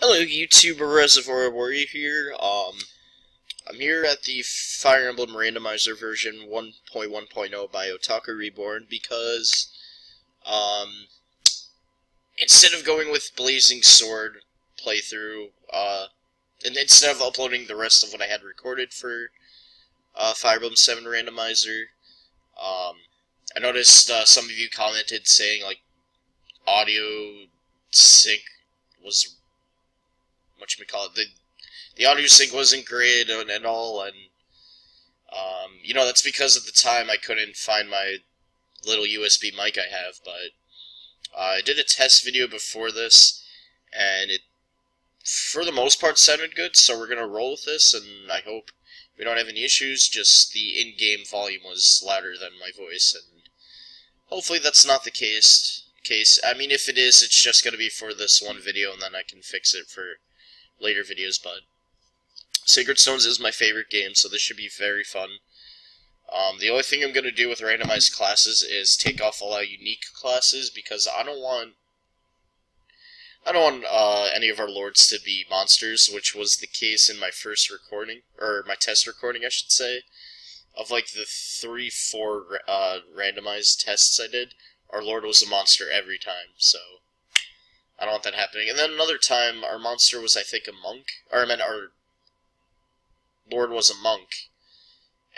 Hello YouTube, Reservoir Warrior here. I'm here at the Fire Emblem Randomizer version 1.1.0 by Otaku Reborn because, instead of going with Blazing Sword playthrough, and instead of uploading the rest of what I had recorded for, Fire Emblem 7 Randomizer, I noticed, some of you commented saying, like, audio sync was the audio sync wasn't great and all, and you know, that's because at the time I couldn't find my little USB mic I have, but I did a test video before this, and it, for the most part, sounded good, so we're gonna roll with this, and I hope we don't have any issues. Just the in-game volume was louder than my voice, and hopefully that's not the case. I mean, if it is, it's just gonna be for this one video, and then I can fix it for later videos. But Sacred Stones is my favorite game, so this should be very fun. The only thing I'm going to do with randomized classes is take off all our unique classes, because I don't want any of our lords to be monsters, which was the case in my first recording, or my test recording, I should say, of like the 3-4 randomized tests I did. Our lord was a monster every time, so I don't want that happening. And then another time, our monster was, I think, a monk. Or, I meant, our lord was a monk.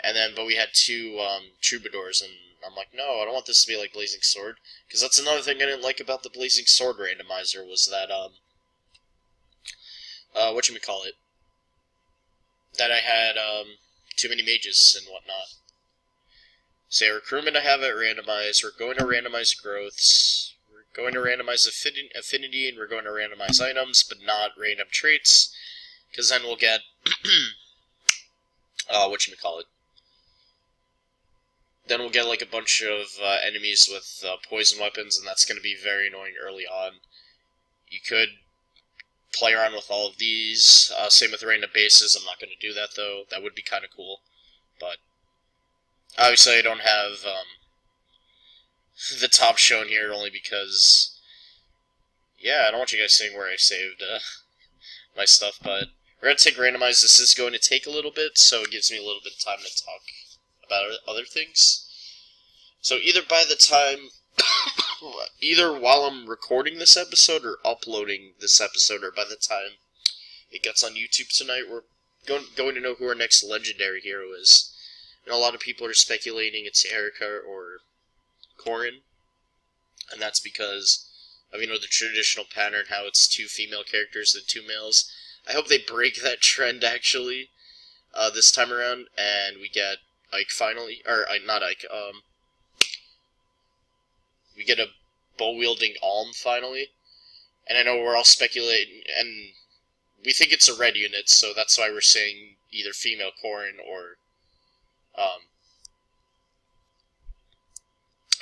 And then, but we had two, troubadours, and I'm like, no, I don't want this to be like Blazing Sword. Because that's another thing I didn't like about the Blazing Sword randomizer, was that, whatchamacallit, that I had, too many mages and whatnot. So, recruitment I have it randomized. We're going to randomize growths. Going to randomize affinity, and we're going to randomize items, but not random traits, because then we'll get, then we'll get like a bunch of enemies with poison weapons, and that's going to be very annoying early on. You could play around with all of these, same with random bases. I'm not going to do that, though. That would be kind of cool, but obviously I don't have the top shown here, only because, yeah, I don't want you guys seeing where I saved my stuff, but we're going to take randomize. This is going to take a little bit, so it gives me a little bit of time to talk about other things. So either by the time, either while I'm recording this episode or uploading this episode, or by the time it gets on YouTube tonight, we're going to know who our next legendary hero is. And a lot of people are speculating it's Erica or Corin, and that's because of, you know, the traditional pattern, how it's 2 female characters and 2 males. I hope they break that trend, actually, this time around, and we get Ike finally, or not Ike, we get a bow-wielding Alm finally, and I know we're all speculating, and we think it's a red unit, so that's why we're saying either female Corin or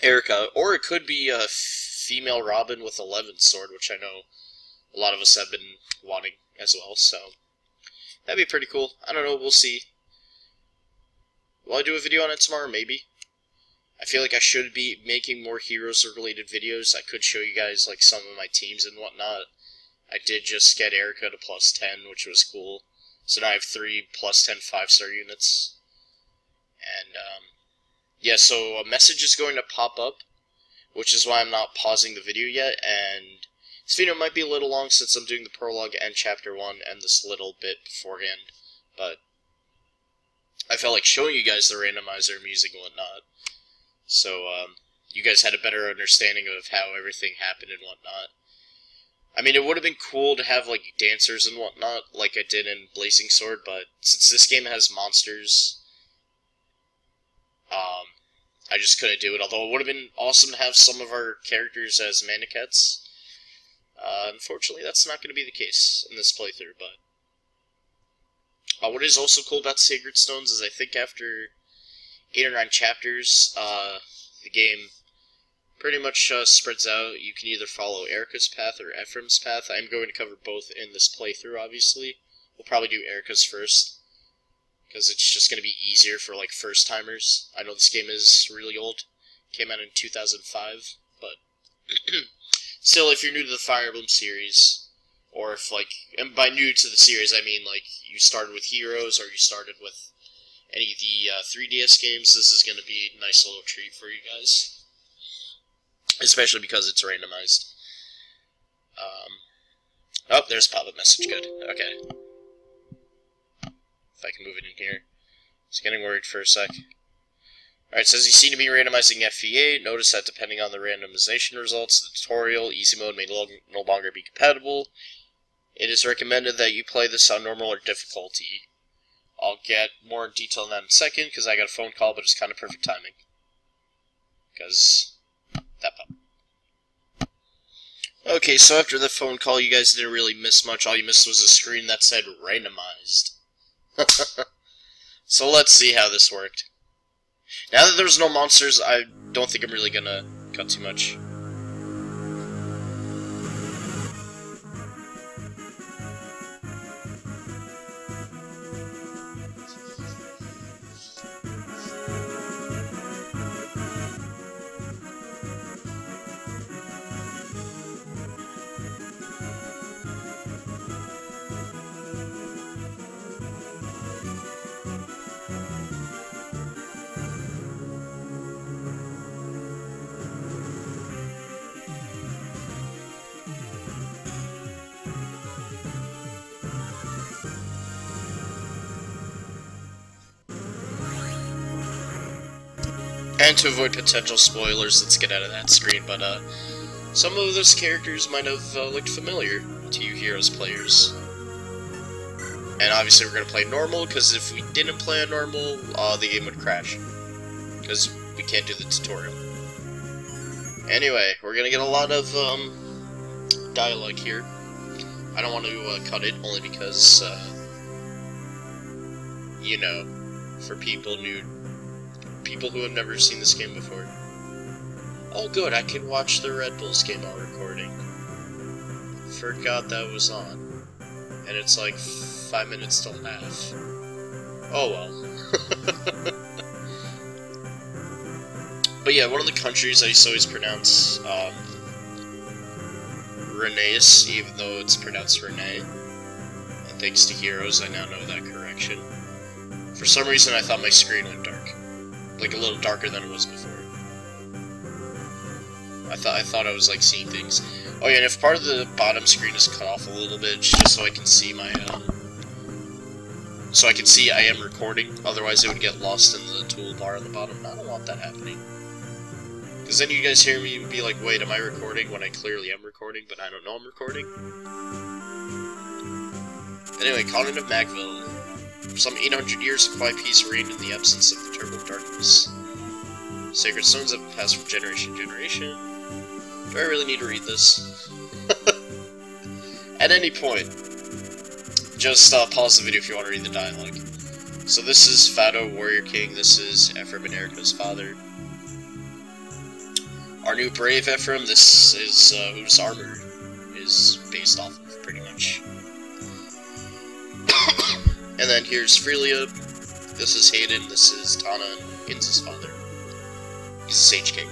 Erica, or it could be a female Robin with 11 sword, which I know a lot of us have been wanting as well, so that'd be pretty cool. I don't know, we'll see. Will I do a video on it tomorrow? Maybe. I feel like I should be making more Heroes-related videos. I could show you guys, like, some of my teams and whatnot. I did just get Erica to +10, which was cool. So now I have 3 +10 5-star units. And, yeah, so a message is going to pop up, which is why I'm not pausing the video yet, and this video might be a little long since I'm doing the prologue and Chapter 1 and this little bit beforehand, but I felt like showing you guys the randomizer music and whatnot, so you guys had a better understanding of how everything happened and whatnot. I mean, it would have been cool to have, like, dancers and whatnot, like I did in Blazing Sword, but since this game has monsters, I just couldn't do it, although it would have been awesome to have some of our characters as mannequins. Unfortunately, that's not going to be the case in this playthrough, but what is also cool about Sacred Stones is I think after 8 or 9 chapters, the game pretty much spreads out. You can either follow Erica's path or Ephraim's path. I'm going to cover both in this playthrough, obviously. We'll probably do Erica's first, because it's just going to be easier for, like, first-timers. I know this game is really old. Came out in 2005, but still, if you're new to the Fire Emblem series, Or if, like, and by new to the series, I mean, like, you started with Heroes, or you started with any of the 3DS games, this is going to be a nice little treat for you guys. Especially because it's randomized. Oh, there's a pop-up message, good. Okay. If I can move it in here. Just getting worried for a sec. Alright, says you seem to be randomizing FE8. Notice that depending on the randomization results, the tutorial, easy mode may no longer be compatible. It is recommended that you play this on normal or difficulty. I'll get more detail on that in a second, because I got a phone call, but it's kind of perfect timing. Because that pop. Okay, so after the phone call, you guys didn't really miss much. All you missed was a screen that said randomized. So let's see how this worked. Now that there's no monsters, I don't think I'm really gonna cut too much. And to avoid potential spoilers, let's get out of that screen, but some of those characters might have looked familiar to you Heroes players. And obviously we're going to play normal, because if we didn't play on normal, the game would crash. Because we can't do the tutorial. Anyway, we're going to get a lot of dialogue here. I don't want to cut it, only because, you know, for people who have never seen this game before. Oh good, I can watch the Red Bulls game while recording. Forgot that was on. And it's like 5 minutes till half. Oh well. But yeah, one of the countries I used to always pronounce Reneus, even though it's pronounced Renee. And thanks to Heroes, I now know that correction. For some reason I thought my screen went dark. Like a little darker than it was before. I thought I was like seeing things. Oh yeah, and if part of the bottom screen is cut off a little bit, it's just so I can see my so I can see I am recording. Otherwise, it would get lost in the toolbar on the bottom. I don't want that happening. Because then you guys hear me and be like, "Wait, am I recording?" When I clearly am recording, but I don't know I'm recording. Anyway, Continent of Magville. For some 800 years, a quiet peace reigned in the absence of the terrible darkness. Sacred stones have passed from generation to generation. Do I really need to read this? At any point, just pause the video if you want to read the dialogue. So this is Fado, Warrior King. This is Ephraim and Erica's father. Our new brave Ephraim. This is whose armor is based off of, pretty much. And then here's Freelia, this is Hayden, this is Tana, and Inza's father. He's a Sage King.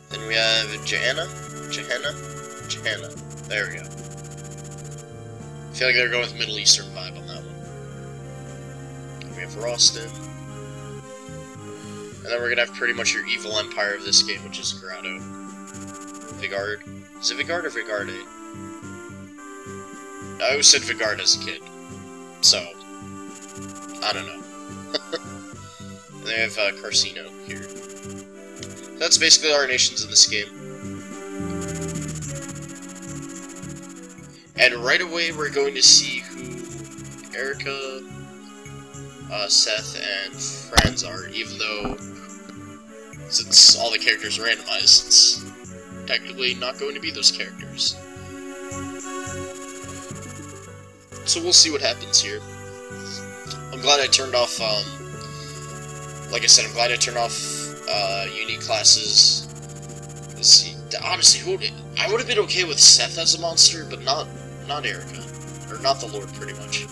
Then we have Johanna, there we go. I feel like they're going with Middle Eastern vibe on that one. And we have Ralston. And then we're gonna have pretty much your evil empire of this game, which is Grotto. Vigard. Is it Vigard or Vigarde? I always said Vigard as a kid, so, I don't know. And they have Carcino here. That's basically our nations in this game. And right away we're going to see who Erica, Seth, and Franz are, even though, since all the characters are randomized, it's technically not going to be those characters. So we'll see what happens here. I'm glad I turned off, like I said, I'm glad I turned off, unique classes. Honestly, I would have been okay with Seth as a monster, but not Erica. Or not the Lord, pretty much.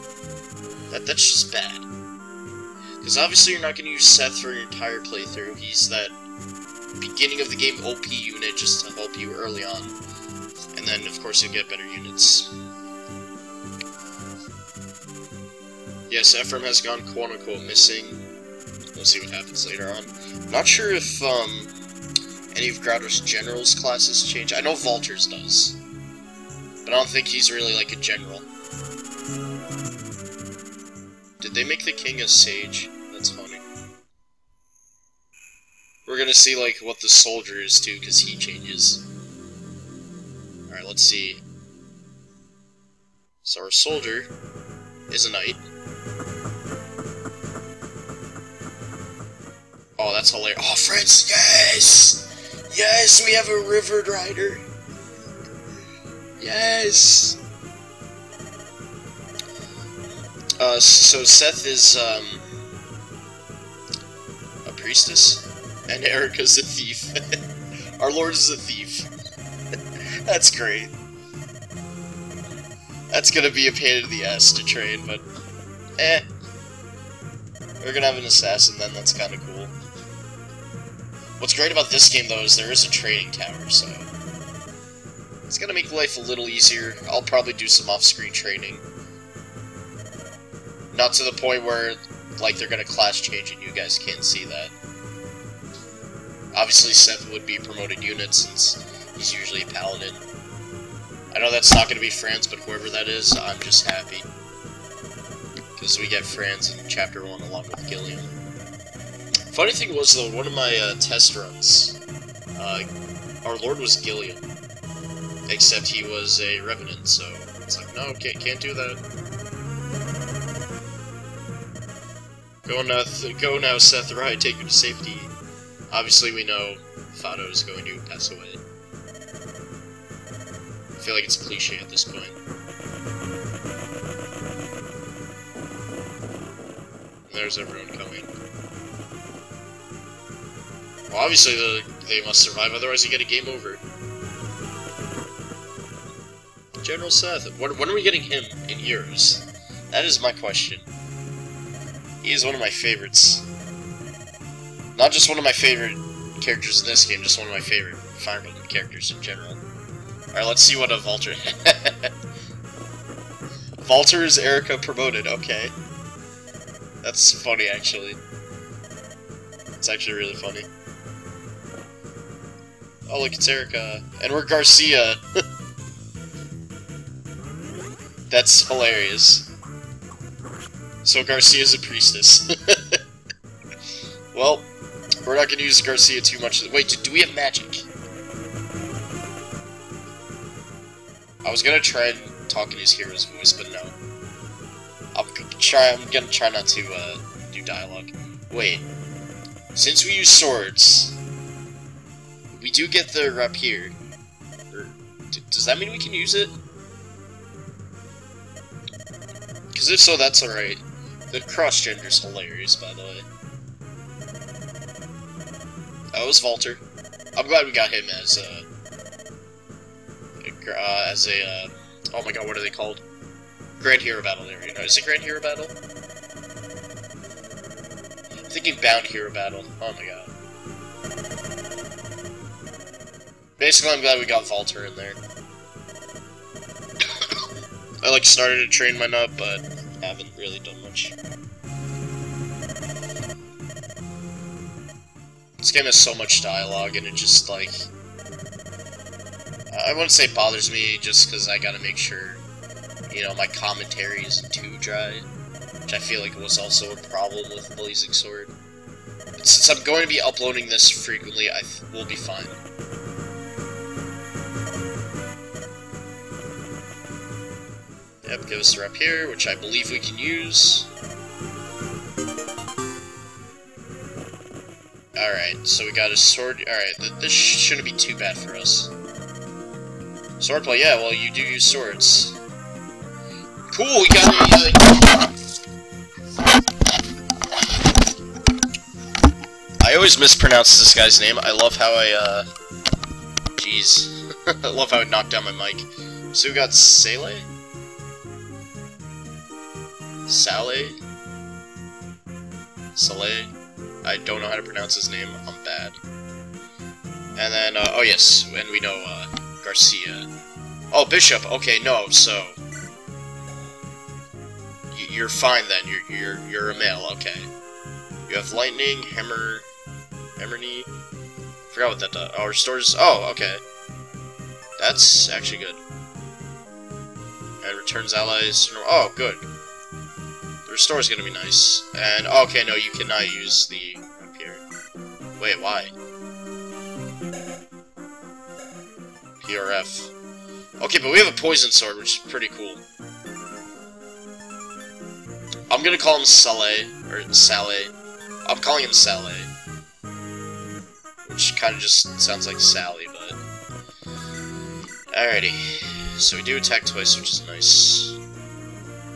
That's just bad. Because obviously you're not going to use Seth for your entire playthrough. He's that beginning of the game OP unit just to help you early on And then, of course, you'll get better units. Yes, Ephraim has gone quote-unquote missing. We'll see what happens later on. Not sure if any of Growder's generals' classes change. I know Valter's does. But I don't think he's really like a general. Did they make the king a sage? That's funny. We're gonna see like what the soldier is too, because he changes. Alright, let's see. So our soldier is a knight. Oh, that's hilarious. Oh, friends, yes! Yes, we have a river rider! Yes! So Seth is, a priestess, and Erica's a thief. Our lord is a thief. That's great. That's gonna be a pain in the ass to train, but, eh. We're gonna have an assassin then, that's kinda cool. What's great about this game, though, is there is a training tower, so it's gonna make life a little easier. I'll probably do some off-screen training. Not to the point where, like, they're gonna class change and you guys can't see that. Obviously, Seth would be promoted unit since he's usually a paladin. I know that's not gonna be Franz, but whoever that is, I'm just happy. Because we get Franz in Chapter 1 along with Gilliam. Funny thing was, though, one of my test runs, our lord was Gilliam. Except he was a revenant, so it's like, no, can't do that. Go now, Seth, right, take you to safety. Obviously, we know Fado is going to pass away. I feel like it's a cliche at this point. There's everyone coming. Well, obviously they must survive, otherwise you get a game over. General Seth, when are we getting him in Heroes? That is my question. He is one of my favorites. Not just one of my favorite characters in this game, just one of my favorite Fire Emblem characters in general. Alright, let's see what a Valter... Valter is Erica promoted, okay. That's funny, actually. It's actually really funny. Oh, look, it's Erica. And we're Garcia. That's hilarious. So Garcia's a priestess. Well, we're not gonna use Garcia too much. Wait, do we have magic? I was gonna try and talk in his hero's voice, but no. I'm gonna try not to do dialogue. Wait, since we use swords, we do get the rapier. Does that mean we can use it? Because if so, that's alright. The cross-gender's hilarious, by the way. That was Valter. I'm glad we got him as oh my god, what are they called? Grand Hero Battle area. No, is it Grand Hero Battle? I'm thinking Bound Hero Battle. Oh my god. Basically, I'm glad we got Valter in there. I like started to train mine up, but haven't really done much. This game has so much dialogue, and it just, like... I wouldn't say it bothers me, just because I gotta make sure, you know, my commentary isn't too dry. Which I feel like was also a problem with Blazing Sword. But since I'm going to be uploading this frequently, we'll be fine. Yep, give us the rapier, which I believe we can use. Alright, so we got a sword. Alright, this shouldn't be too bad for us. Swordplay, yeah, well, you do use swords. Cool, we got a... I always mispronounce this guy's name. I love how jeez. I love how I knocked down my mic. So we got Sele? Saleh? Saleh? I don't know how to pronounce his name. I'm bad. And then, oh yes, and we know, Garcia. Oh, Bishop. Okay, no. So you're fine then. You're a male. Okay. You have lightning, hammer, knee. Forgot what that does. Oh, restores. Oh, okay. That's actually good. And returns allies. Oh, good. The restore is gonna be nice. And okay, no, you cannot use the up here. Wait, why? PRF. Okay, but we have a poison sword, which is pretty cool. I'm gonna call him Saleh, or Saleh. I'm calling him Saleh. Which kind of just sounds like Sally, but... Alrighty. So we do attack twice, which is nice.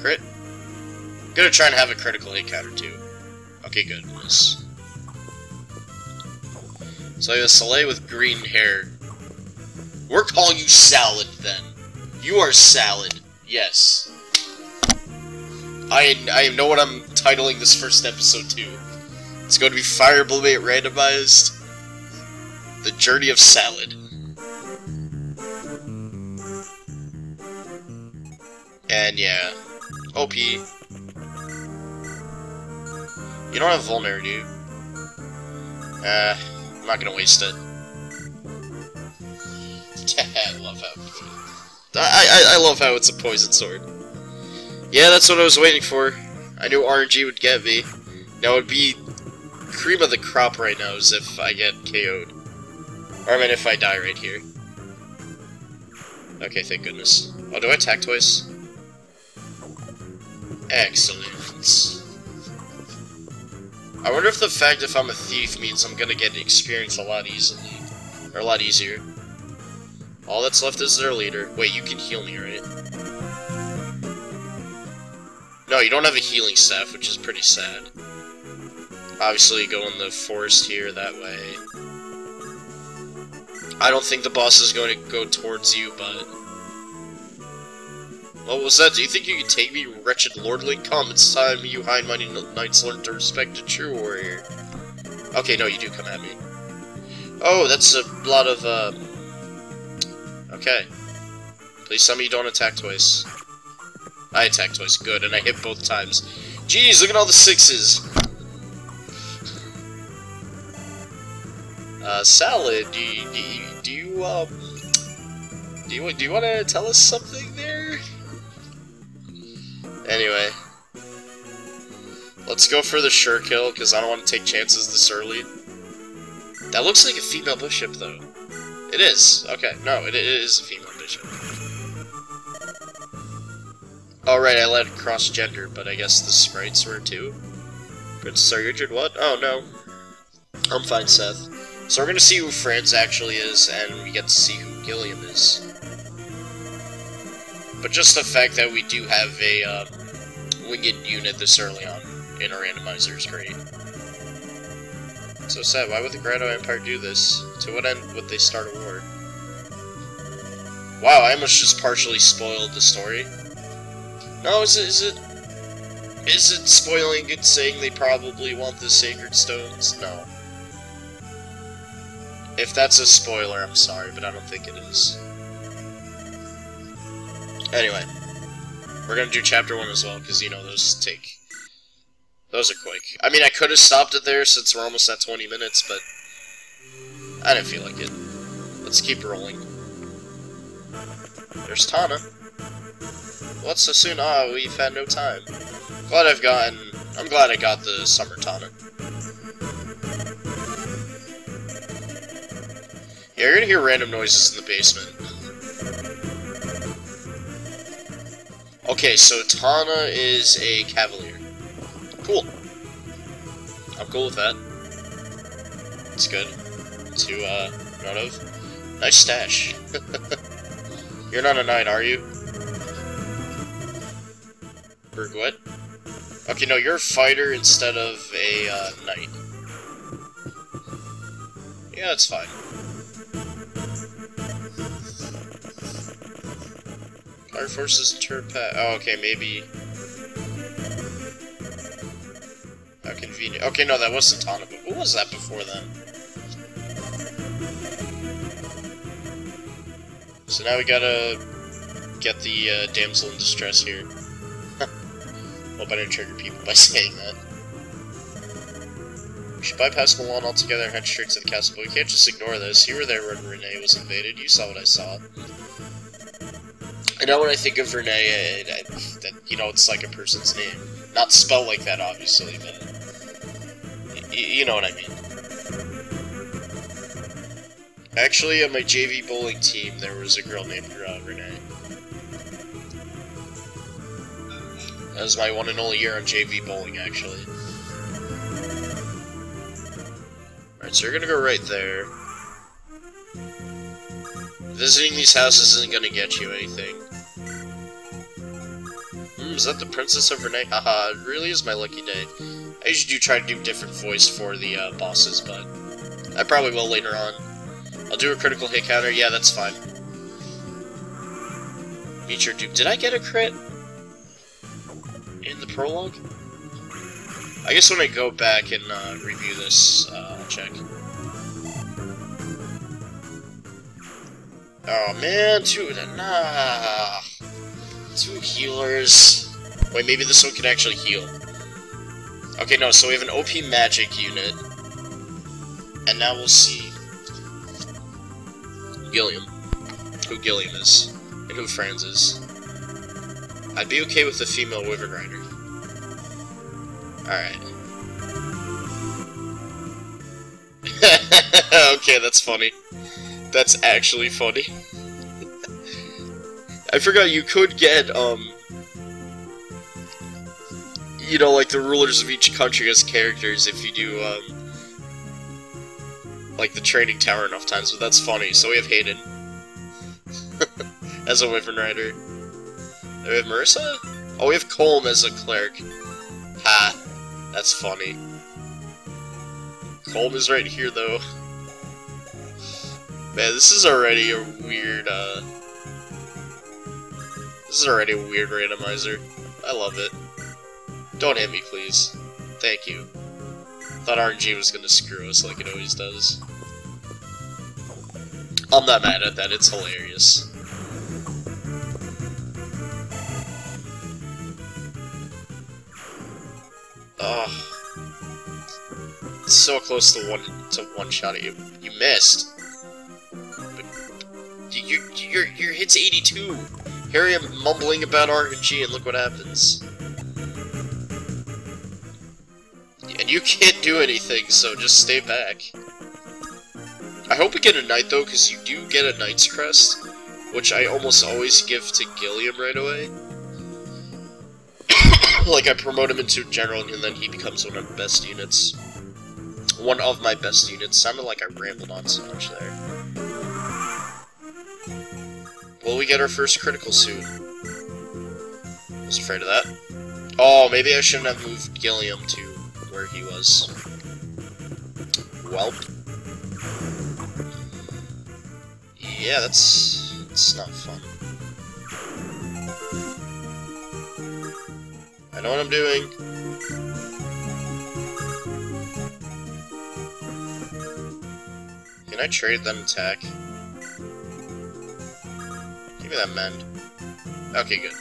Crit? I'm gonna try and have a critical hit counter, too. Okay, good. Nice. So I have a Saleh with green hair. We're calling you Salad, then. You are Salad. Yes. I know what I'm titling this first episode to. It's going to be Fire Emblem Randomized. The Journey of Salad. And yeah. OP. You don't have Vulner, do you? I'm not gonna waste it. I love how... I love how it's a poison sword. Yeah, that's what I was waiting for. I knew RNG would get me. Now it'd be cream of the crop right now is if I get KO'd. Or I mean if I die right here. Okay, thank goodness. Oh, do I attack twice? Excellent. I wonder if the fact if I'm a thief means I'm gonna get experience a lot easily. Or a lot easier. All that's left is their leader. Wait, you can heal me, right? No, you don't have a healing staff, which is pretty sad. Obviously, go in the forest here, that way. I don't think the boss is going to go towards you, but... What was that? Do you think you can take me, wretched lordling? Come, it's time you high-mighty knights learn to respect a true warrior. Okay, no, you do come at me. Oh, that's a lot of, Okay. Please tell me you don't attack twice. I attack twice, good, and I hit both times. Jeez, look at all the sixes! Salad, do you want to tell us something there? Anyway. Let's go for the sure kill, because I don't want to take chances this early. That looks like a female bishop, though. It is. Okay, no, it is a female bishop. Alright, I let it cross gender, but I guess the sprites were too. Princess, are you injured? What? Oh, no. I'm fine, Seth. So we're gonna see who Franz actually is, and we get to see who Gilliam is. But just the fact that we do have a winged unit this early on in our randomizer is great. So sad, why would the Grado Empire do this? To what end would they start a war? Wow, I almost just partially spoiled the story. No, is it spoiling it saying they probably want the Sacred Stones? No. If that's a spoiler, I'm sorry, but I don't think it is. Anyway, we're gonna do Chapter 1 as well, because, you know, those are quick. I mean, I could have stopped it there since we're almost at 20 minutes, but I didn't feel like it. Let's keep rolling. There's Tana. What's so soon? Ah, we've had no time. I'm glad I got the Summer Tana. Yeah, you're gonna hear random noises in the basement. Okay, so Tana is a Cavalier. Cool. I'm cool with that. It's good to note of. Nice stash. You're not a knight, are you? Bergwet? Okay, no, you're a fighter instead of a knight. Yeah, that's fine. Our forces turn past. Oh, okay, maybe. How convenient. Okay, no, that wasn't Tana, but what was that before then? So now we gotta get the damsel in distress here. Hope I didn't trigger people by saying that. We should bypass Milan altogether and head straight to the castle, but we can't just ignore this. You were there when Renee was invaded. You saw what I saw. I know when I think of Renee, that, you know, it's like a person's name. Not spelled like that, obviously, but you know what I mean. Actually, on my JV bowling team, there was a girl named Renee. That was my one and only year on JV bowling, actually. Alright, so you're gonna go right there. Visiting these houses isn't gonna get you anything. Is that the Princess of Renee? Haha, it really is my lucky day. I usually try to do different voice for the bosses, but I probably will later on. I'll do a critical hit counter. Yeah, that's fine. Meet your dupe. Did I get a crit in the prologue? I guess when I go back and review this, I'll check. Oh man, two healers. Wait, maybe this one can actually heal. Okay, no, so we have an OP magic unit. And now we'll see Gilliam. Who Gilliam is. And who Franz is. I'd be okay with the female Wyvern Rider. Alright. Okay, that's funny. That's actually funny. I forgot you could get, you know, like the rulers of each country as characters if you do, like the training tower enough times, but that's funny. So we have Hayden as a Wyvern Rider. Do we have Marissa? Oh, we have Colm as a cleric. Ha, that's funny. Colm is right here, though. Man, this is already a weird, this is already a weird randomizer. I love it. Don't hit me, please. Thank you. Thought RNG was gonna screw us like it always does. I'm not mad at that, it's hilarious. Ugh. It's so close to one shot at you. You missed. But your hit's 82. Here I am mumbling about RNG and look what happens. And you can't do anything, so just stay back. I hope we get a knight though, because you do get a knight's crest, which I almost always give to Gilliam right away. Like, I promote him into general, and then he becomes one of the best units. One of my best units. Sounded like I rambled on so much there. Will we get our first critical soon? I was afraid of that. Oh, maybe I shouldn't have moved Gilliam to where he was. Welp. Yeah, that's not fun. I know what I'm doing. Can I trade that attack? Give me that mend. Okay, good.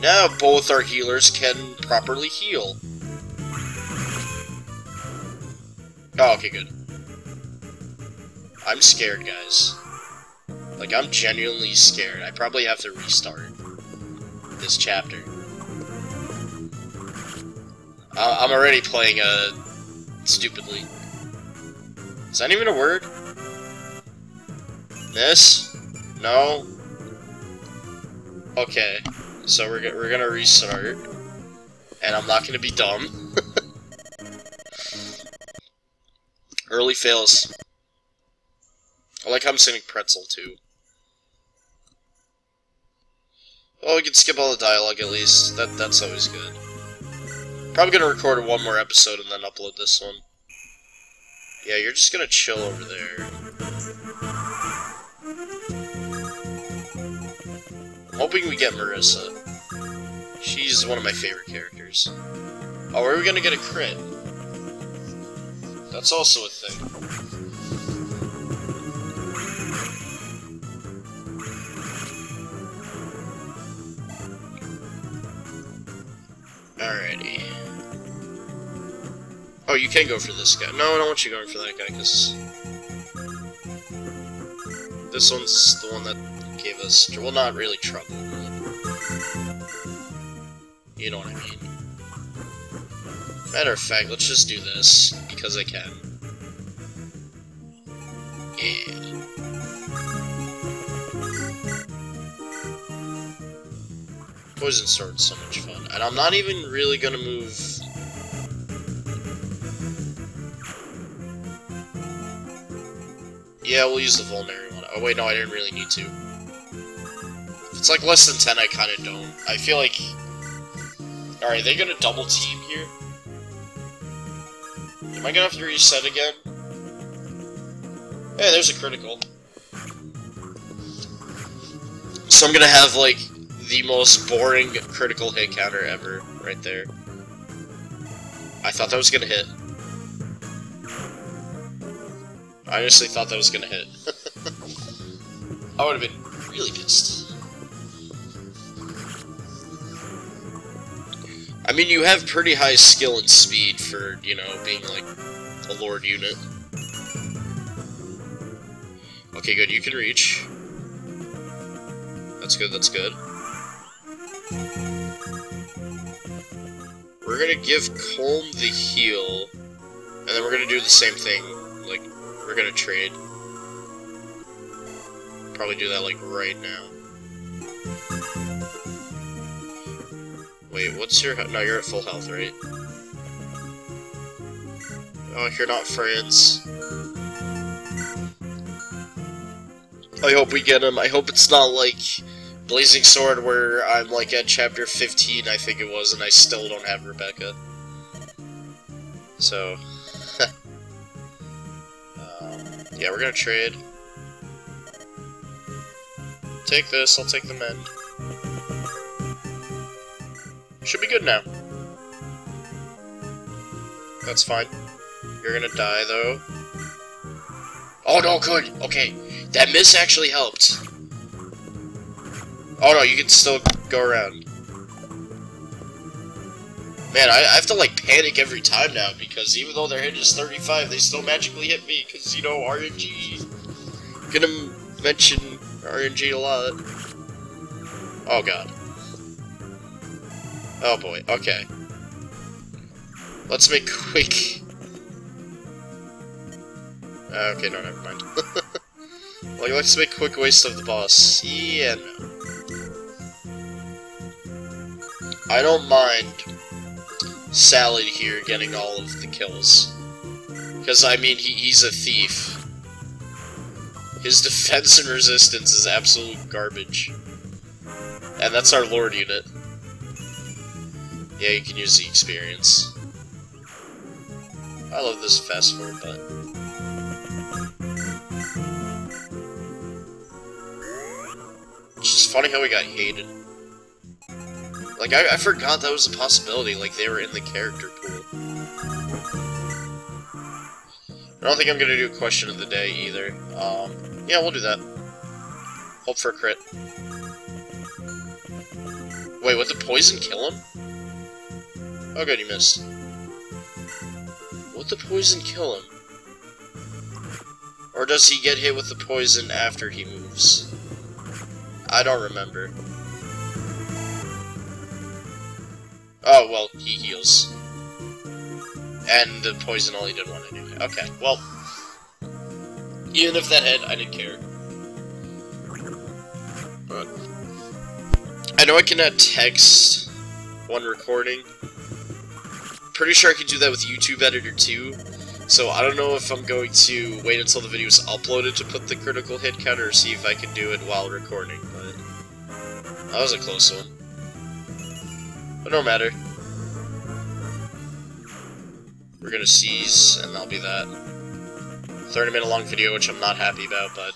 Now both our healers can properly heal. Oh, okay, good. I'm scared, guys. Like, I'm genuinely scared. I probably have to restart this chapter. I'm already playing, stupidly. Is that even a word? Miss? No? Okay. So we're gonna restart. And I'm not gonna be dumb. Early fails. I like how I'm singing Pretzel, too. Well, we can skip all the dialogue at least. That's always good. Probably gonna record one more episode and then upload this one. Yeah, you're just gonna chill over there. I'm hoping we get Marissa. She's one of my favorite characters. Oh, are we gonna get a crit? That's also a thing. Alrighty. Oh, you can go for this guy. No, I don't want you going for that guy, because this one's the one that gave us, well, not really trouble, but you know what I mean. Matter of fact, let's just do this, because I can. Yeah. Poison Sword's so much fun. And I'm not even really gonna move... Yeah, we'll use the Vulnerary one. Oh wait, no, I didn't really need to. If it's like less than 10, I kinda don't. I feel like... Alright, they gonna double team here? Am I gonna have to reset again? Hey, there's a critical. So I'm gonna have, like, the most boring critical hit counter ever, right there. I thought that was gonna hit. I honestly thought that was gonna hit. I would've been really pissed. I mean, you have pretty high skill and speed for, you know, being, like, a Lord unit. Okay, good, you can reach. That's good, that's good. We're gonna give Colm the heal, and then we're gonna do the same thing, like, we're gonna trade. Probably do that, like, right now. Wait, what's your... No, you're at full health, right? Oh, you're not friends. I hope we get him. I hope it's not like Blazing Sword where I'm like at chapter 15, I think it was, and I still don't have Rebecca. So... yeah, we're gonna trade. Take this, I'll take the men. Should be good now. That's fine. You're gonna die, though. Oh, no, good! Okay, that miss actually helped. Oh, no, you can still go around. Man, I have to, like, panic every time now, because even though their hit is 35, they still magically hit me, because, you know, RNG. Gonna mention RNG a lot. Oh, God. Oh, boy. Okay. Let's make quick... okay, no, never mind. Like, let's make quick waste of the boss. Yeah, no. I don't mind Salad here getting all of the kills. Because, I mean, he's a thief. His defense and resistance is absolute garbage. And that's our Lord unit. Yeah, you can use the experience. I love this fast forward button. It's just funny how we got hated. Like, I forgot that was a possibility, like they were in the character pool. I don't think I'm gonna do a question of the day either. Yeah, we'll do that. Hope for a crit. Wait, would the poison kill him? Oh good, he missed. Would the poison kill him? Or does he get hit with the poison after he moves? I don't remember. Oh, well, he heals. And the poison only did one anyway. Okay, well, even if that hit, I didn't care. But I know I can add text when recording. Pretty sure I can do that with YouTube Editor too. So I don't know if I'm going to wait until the video is uploaded to put the critical hit counter or see if I can do it while recording, but that was a close one. But no matter. We're gonna seize, and that'll be that. 30-minute long video, which I'm not happy about, but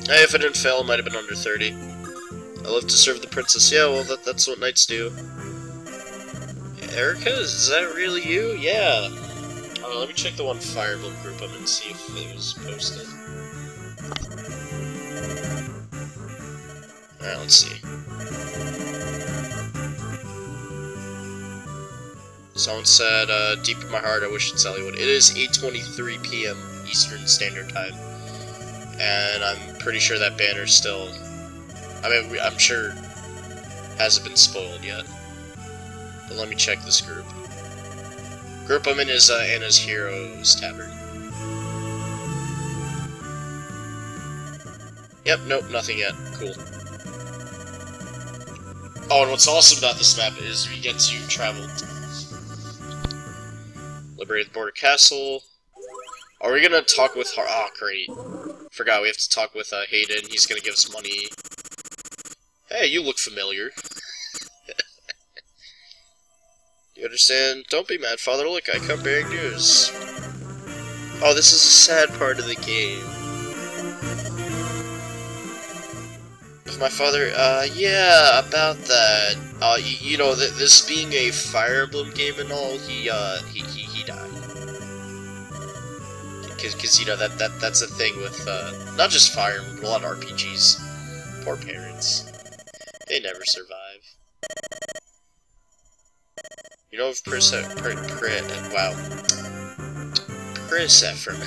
hey, if I didn't fail, it might have been under 30. I live to serve the princess. Yeah, well, that's what knights do. Erica, is that really you? Yeah. let me check the one Fire Emblem group I'm in and see if it was posted. Alright, let's see. Someone said, deep in my heart, I wish it's Hollywood. It is 8:23 p.m. Eastern Standard Time. And I'm pretty sure that banner's still... I mean, I'm sure hasn't been spoiled yet. But let me check this group. Group I'm in is Anna's Heroes Tavern. Yep, nope, nothing yet. Cool. Oh, and what's awesome about this map is we get to travel. Liberate the Border Castle. Are we gonna talk with Har- Oh, great. Forgot, we have to talk with Hayden. He's gonna give us money. Hey, you look familiar. You understand? Don't be mad, Father. Look, I come bearing news. Oh, this is a sad part of the game. With my father, yeah, about that. You know, this being a Fire Emblem game and all, he died. Cause you know, that's a thing with, not just Fire Emblem, but a lot of RPGs. Poor parents. They never survive. You know, if wow. Persephone.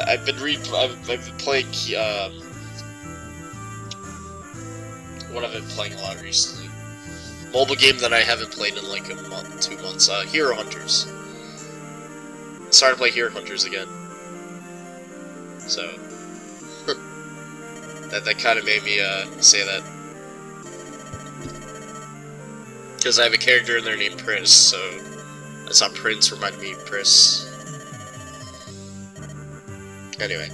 I've been playing, what I've been playing a lot recently. Mobile game that I haven't played in like a month, 2 months, Hero Hunters. Started to play Hero Hunters again. So, that kind of made me, say that. Because I have a character in there named Pris, so I saw Prince remind me of Pris. Anyway,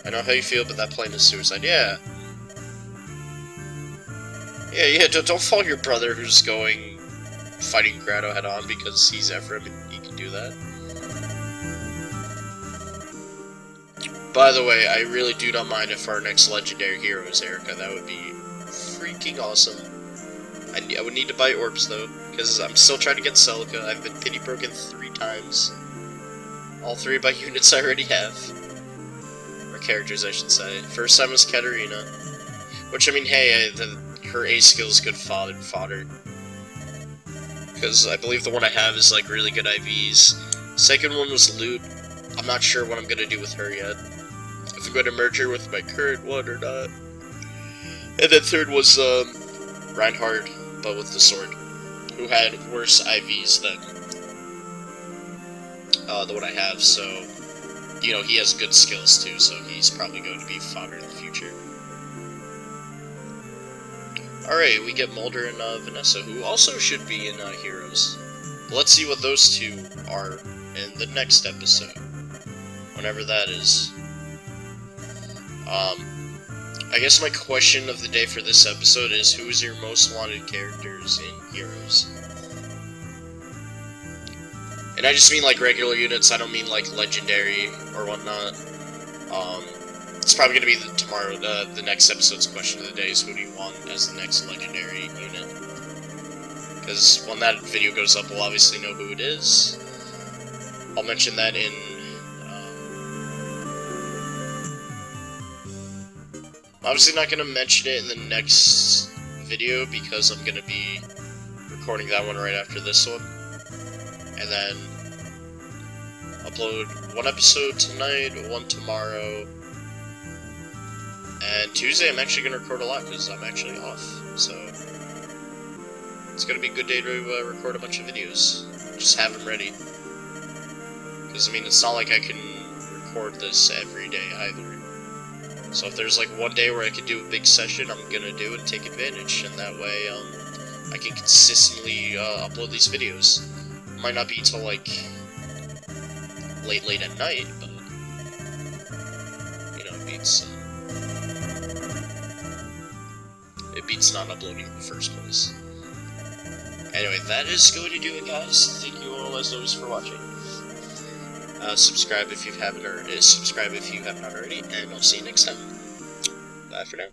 I know how you feel, but that plane is suicide. Yeah. Yeah, don't follow your brother who's fighting Grado head on because he's Ephraim and he can do that. By the way, I really do not mind if our next legendary hero is Erica. That would be freaking awesome. I would need to buy orbs though, because I'm still trying to get Celica. I've been pity broken 3 times. All 3 by units I already have. Or characters, I should say. First time was Katarina. Which, I mean, hey, her A skill is good fodder. Because I believe the one I have is, like, really good IVs. Second one was Loot. I'm not sure what I'm going to do with her yet. If I'm going to merge her with my current one or not. And then third was, Reinhardt, but with the sword. Who had worse IVs than the one I have, so, you know, he has good skills too, so he's probably going to be fodder in the future. Alright, we get Mulder and Vanessa, who also should be in Heroes. Let's see what those 2 are in the next episode, whenever that is. I guess my question of the day for this episode is, who is your most wanted characters in Heroes? And I just mean, like, regular units, I don't mean, like, legendary or whatnot. It's probably gonna be the next episode's question of the day is, who do you want as the next legendary unit? Because when that video goes up, we'll obviously know who it is. I'll mention that in, obviously not gonna mention it in the next video, because I'm gonna be recording that one right after this one. And then upload 1 episode tonight, 1 tomorrow, and Tuesday I'm actually going to record a lot because I'm actually off, so it's going to be a good day to record a bunch of videos. Just have them ready. Because, I mean, it's not like I can record this every day either. So if there's like one day where I can do a big session, I'm going to do it and take advantage, and that way I can consistently upload these videos. Might not be till like late at night, but you know, it beats not uploading in the first place. Anyway, that is going to do it, guys. Thank you all as always for watching. Subscribe if you haven't already, and I'll see you next time. Bye for now.